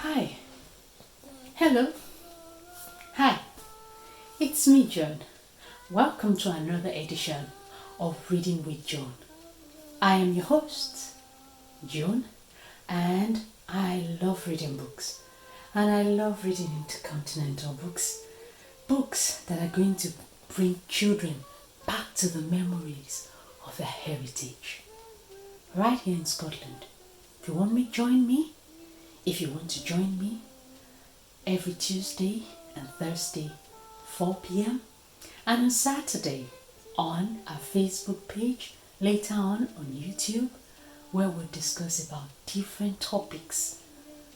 Hi. Hello. Hi. It's me, Joan. Welcome to another edition of Reading with Joan. I am your host, Joan, and I love reading books. And I love reading intercontinental books. Books that are going to bring children back to the memories of their heritage. Right here in Scotland. If you want me, join me. If you want to join me, every Tuesday and Thursday, 4 p.m. and on Saturday on our Facebook page, later on YouTube, where we'll discuss about different topics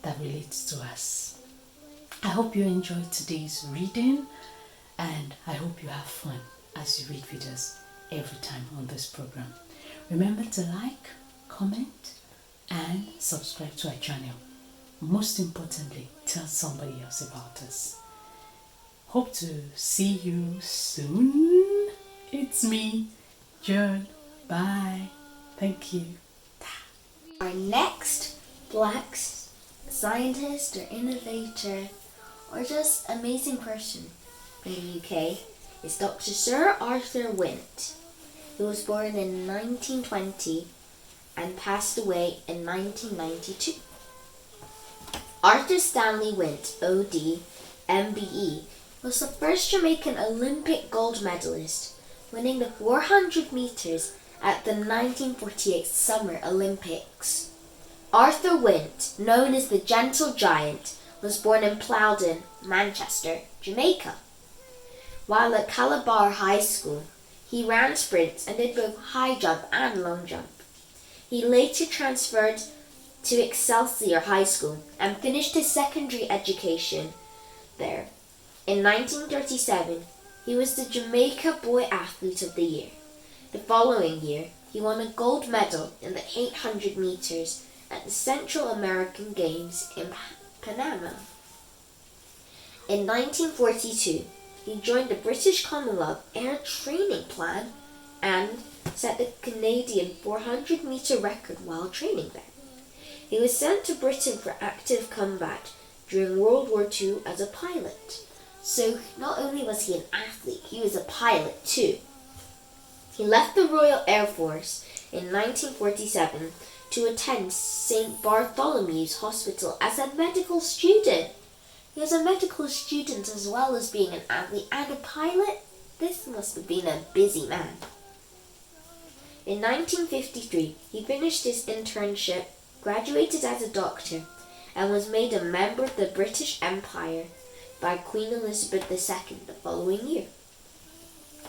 that relate to us. I hope you enjoyed today's reading and I hope you have fun as you read with us every time on this program. Remember to like, comment and subscribe to our channel. Most importantly, tell somebody else about us. Hope to see you soon. It's me, Joan. Bye. Thank you. Our next Black Scientist or Innovator or just amazing person from the UK is Dr. Sir Arthur Wint, who was born in 1920 and passed away in 1992. Arthur Stanley Wint OD MBE was the first Jamaican Olympic gold medalist, winning the 400 meters at the 1948 Summer Olympics. Arthur Wint, known as the Gentle Giant, was born in Plowden, Manchester, Jamaica. While at Calabar High School, he ran sprints and did both high jump and long jump. He later transferred to Excelsior High School and finished his secondary education there. In 1937, he was the Jamaica Boy Athlete of the Year. The following year, he won a gold medal in the 800 meters at the Central American Games in Panama. In 1942, he joined the British Commonwealth Air Training Plan and set the Canadian 400 meter record while training there. He was sent to Britain for active combat during World War II as a pilot. So not only was he an athlete, he was a pilot too. He left the Royal Air Force in 1947 to attend St. Bartholomew's Hospital as a medical student. He was a medical student as well as being an athlete and a pilot. This must have been a busy man. In 1953, he finished his internship, graduated as a doctor, and was made a member of the British Empire by Queen Elizabeth II the following year.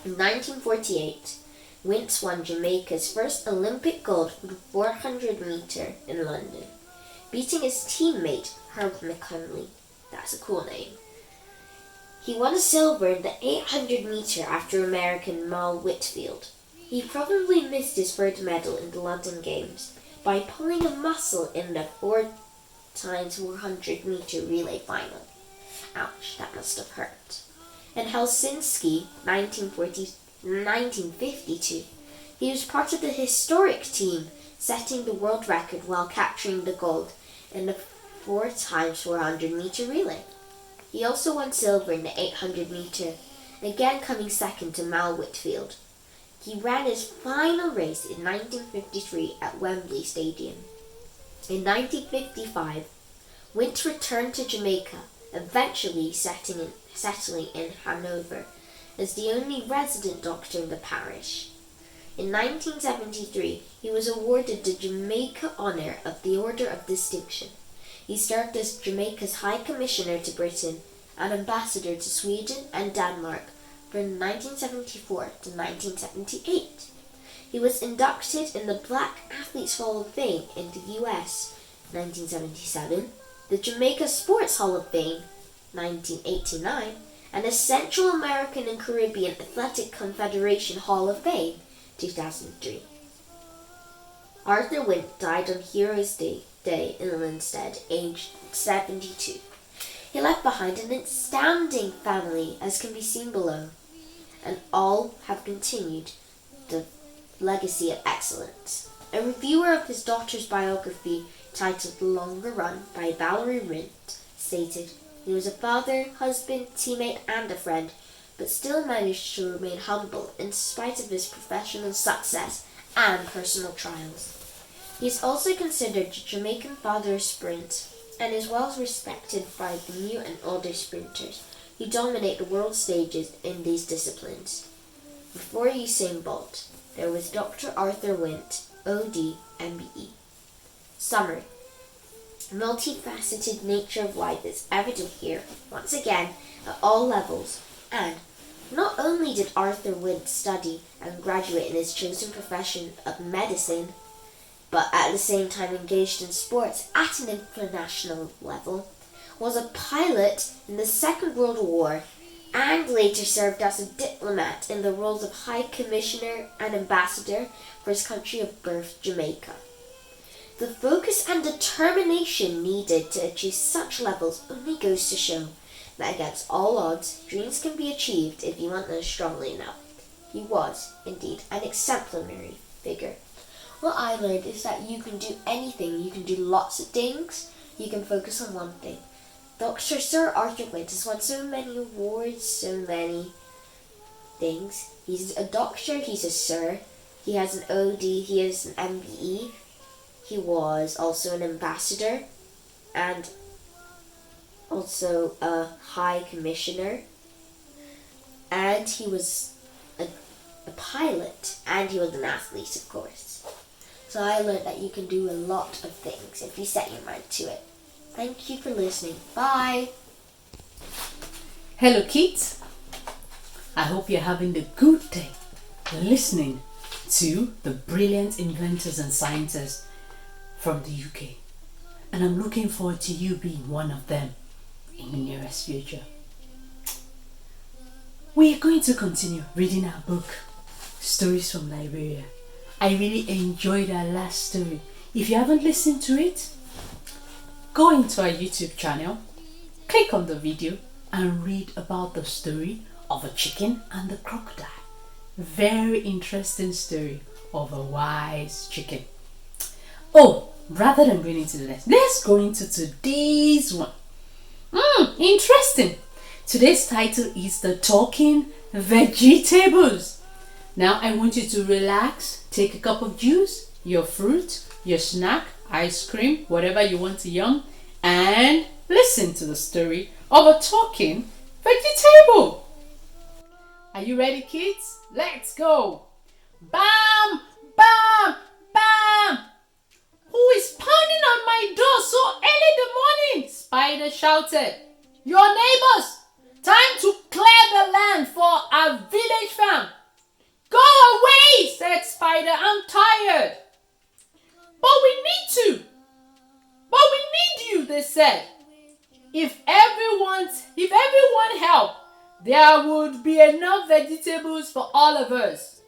In 1948, Wint won Jamaica's first Olympic gold for the 400 meter in London, beating his teammate Herb McCunley. That's a cool name. He won a silver in the 800 meter after American Mal Whitfield. He probably missed his third medal in the London Games by pulling a muscle in the 4x400 meter relay final. Ouch, that must have hurt. In Helsinki, 1952, he was part of the historic team setting the world record while capturing the gold in the 4x400 meter relay. He also won silver in the 800 meter, again coming second to Mal Whitfield. He ran his final race in 1953 at Wembley Stadium. In 1955, Wint returned to Jamaica, eventually settling in Hanover as the only resident doctor in the parish. In 1973, he was awarded the Jamaica Honour of the Order of Distinction. He served as Jamaica's High Commissioner to Britain and Ambassador to Sweden and Denmark from 1974 to 1978. He was inducted in the Black Athletes Hall of Fame in the US 1977, the Jamaica Sports Hall of Fame 1989, and the Central American and Caribbean Athletic Confederation Hall of Fame 2003. Arthur Wint died on Heroes' Day in Linstead, aged 72. He left behind an astounding family, as can be seen below, and all have continued the legacy of excellence. A reviewer of his daughter's biography titled The Longer Run by Arthur Wint, stated, "He was a father, husband, teammate, and a friend, but still managed to remain humble in spite of his professional success and personal trials." He is also considered the Jamaican father of sprint and is well respected by the new and older sprinters who dominate the world stages in these disciplines. Before Usain Bolt, there was Dr. Arthur Wint OD MBE. Summary. The multifaceted nature of life is evident here, once again, at all levels, and not only did Arthur Wint study and graduate in his chosen profession of medicine, but at the same time engaged in sports at an international level, was a pilot in the Second World War, and later served as a diplomat in the roles of High Commissioner and Ambassador for his country of birth, Jamaica. The focus and determination needed to achieve such levels only goes to show that against all odds, dreams can be achieved if you want them strongly enough. He was, indeed, an exemplary figure. What I learned is that you can do anything, you can do lots of things, you can focus on one thing. Dr. Sir Arthur Wint has won so many awards, so many things. He's a doctor, he's a sir, he has an OD, he has an MBE, he was also an ambassador and also a high commissioner, and he was a pilot, and he was an athlete, of course. So I learned that you can do a lot of things if you set your mind to it. Thank you for listening. Bye. Hello kids, I hope you're having a good day listening to the brilliant inventors and scientists from the UK, and I'm looking forward to you being one of them in the nearest future. We are going to continue reading our book, Stories from Liberia. I really enjoyed our last story. If you haven't listened to it, go into our YouTube channel, click on the video and read about the story of a chicken and the crocodile. Very interesting story of a wise chicken. Oh, rather than going into the next, let's go into today's one. Interesting. Today's title is The Talking Vegetables. Now I want you to relax, take a cup of juice, your fruit, your snack, ice cream, whatever you want to yum, and listen to the story of a talking vegetable. Are you ready, kids? Let's go. Bam, bam, bam. Who is pounding on my door so early in the morning? Spider shouted. Your neighbors. Time to clear the land for our village farm. Go away, said Spider. I'm tired. But we need you, they said. If everyone helped, there would be enough vegetables for all of us.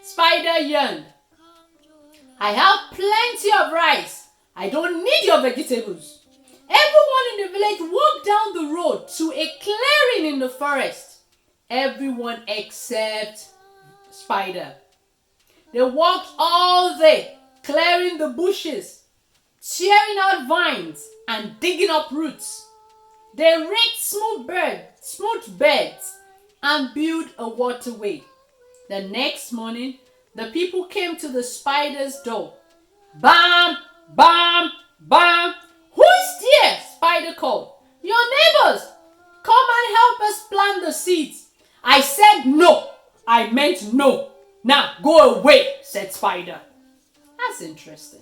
Spider yawned. I have plenty of rice. I don't need your vegetables. Everyone in the village walked down the road to a clearing in the forest. Everyone except Spider. They walked all day, clearing the bushes, tearing out vines, and digging up roots. They raked smooth beds and built a waterway. The next morning, the people came to the spider's door. Bam, bam, bam. Who is there? Spider called. Your neighbors. Come and help us plant the seeds. I said no. I meant no. Now go away, said Spider. That's interesting.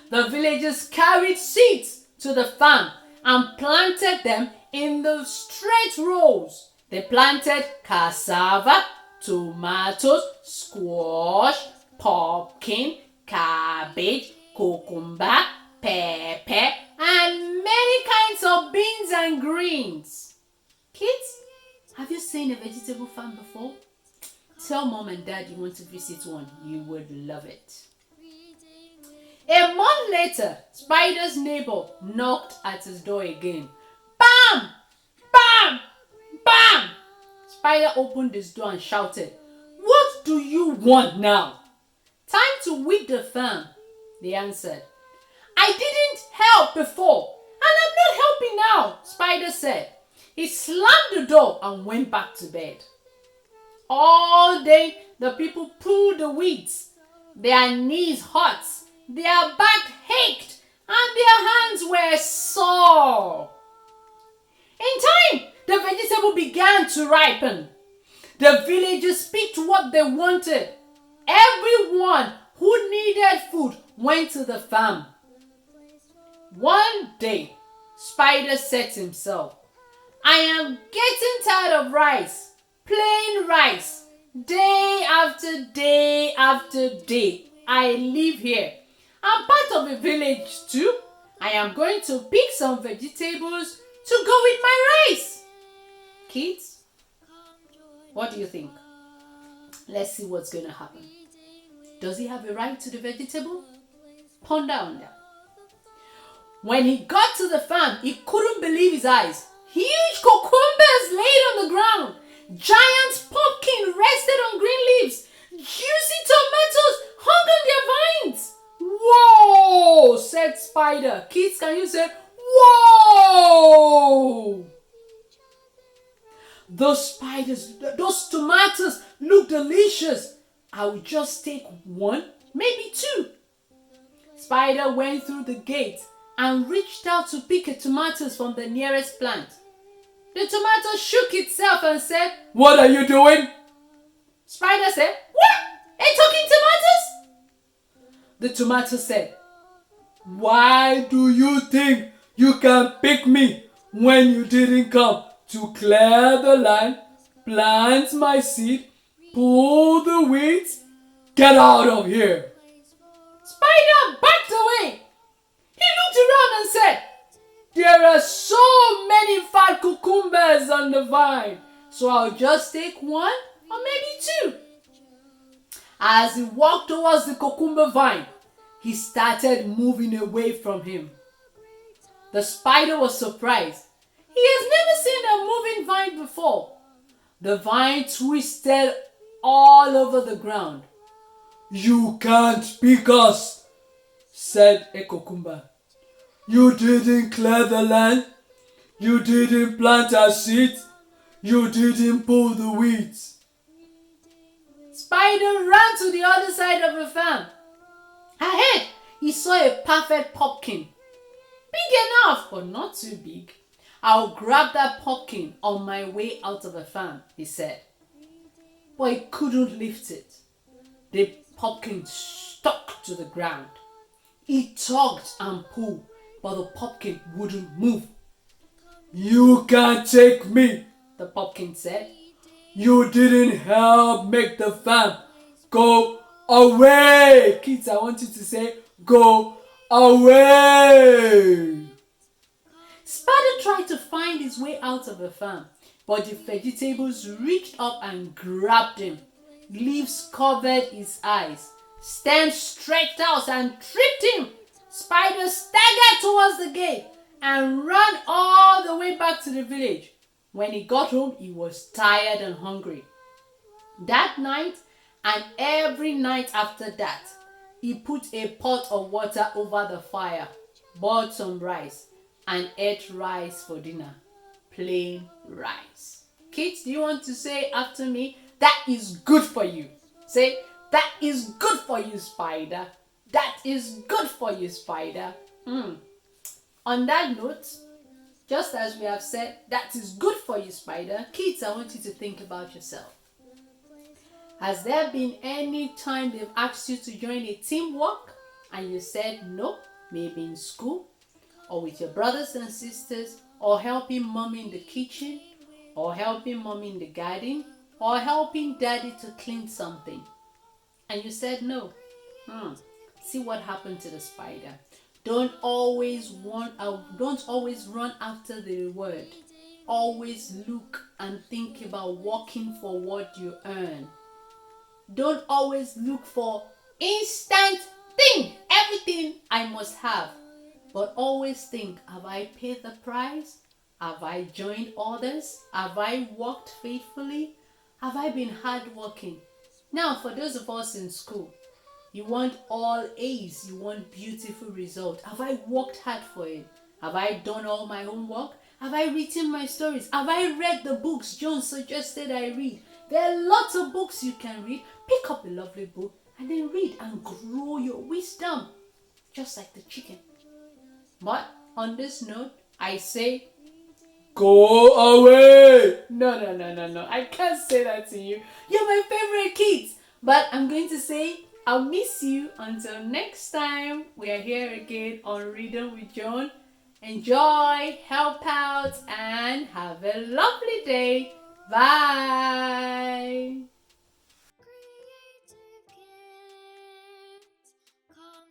The villagers carried seeds to the farm and planted them in the straight rows. They planted cassava, tomatoes, squash, pumpkin, cabbage, cucumber, pepper, and many kinds of beans and greens. Kids, have you seen a vegetable farm before? Tell mom and dad you want to visit one. You would love it. A month later, Spider's neighbor knocked at his door again. Bam! Bam! Bam! Spider opened his door and shouted, What do you want now? Time to weed the farm. They answered. I didn't help before, and I'm not helping now, Spider said. He slammed the door and went back to bed. All day, the people pulled the weeds. Their knees hurt, their back ached, and their hands were sore. In time, the vegetable began to ripen. The villagers picked what they wanted. Everyone who needed food went to the farm. One day, Spider said to himself, I am getting tired of rice, plain rice, day after day after day. I live here. I'm part of a village too. I am going to pick some vegetables to go with my rice. Kids, what do you think? Let's see what's going to happen. Does he have a right to the vegetable? Ponder on that. When he got to the farm, he couldn't believe his eyes. Huge cucumbers laid on the ground. Giant pumpkin rested on green leaves. Juicy tomatoes hung on their vines. Whoa, said Spider. Kids, can you say, whoa? Those tomatoes look delicious. I will just take one, maybe two. Spider went through the gate and reached out to pick a tomatoes from the nearest plant. The tomato shook itself and said, what are you doing? Spider said, what? A talking tomatoes? The tomato said, why do you think you can pick me when you didn't come to clear the land, plant my seed, pull the weeds? Get out of here. Spider backed away. He looked around and said, there are so many fat cucumbers on the vine, so I'll just take one or maybe two. As he walked towards the cucumber vine, he started moving away from him. The spider was surprised. He has never seen a moving vine before. The vine twisted all over the ground. You can't pick us, said a cucumber. You didn't clear the land. You didn't plant our seeds. You didn't pull the weeds. Spider ran to the other side of the farm. Ahead, he saw a perfect pumpkin. Big enough, but not too big. I'll grab that pumpkin on my way out of the farm, he said. But he couldn't lift it. The pumpkin stuck to the ground. He tugged and pulled, but the pumpkin wouldn't move. You can't take me, the pumpkin said. You didn't help make the farm. Go away. Kids, I want you to say, go away. Spider tried to find his way out of the farm, but the vegetables reached up and grabbed him. Leaves covered his eyes. Stems stretched out and tripped him. Spider staggered towards the gate and ran all the way back to the village. When he got home, he was tired and hungry. That night and every night after that, he put a pot of water over the fire, boiled some rice, and ate rice for dinner. Plain rice. Kids, do you want to say after me, that is good for you? Say, that is good for you, Spider. That is good for you, Spider. On that note, just as we have said, that is good for you, Spider. Kids, I want you to think about yourself. Has there been any time they've asked you to join a teamwork and you said no? Maybe in school, or with your brothers and sisters, or helping mommy in the kitchen, or helping mommy in the garden, or helping daddy to clean something, and you said no. See what happened to the spider. Don't always run after the reward. Always look and think about working for what you earn. Don't always look for instant thing, everything I must have. But always think, have I paid the price? Have I joined others? Have I worked faithfully? Have I been hardworking? Now, for those of us in school, You want all A's. You want beautiful results. Have I worked hard for it? Have I done all my homework? Have I written my stories? Have I read the books Joan suggested I read? There are lots of books you can read. Pick up a lovely book and then read and grow your wisdom, just like the chicken. But on this note, I say, go away! No. I can't say that to you. You're my favorite kids. But I'm going to say, I'll miss you until next time. We are here again on Reading with Joan. Enjoy, help out, and have a lovely day. Bye.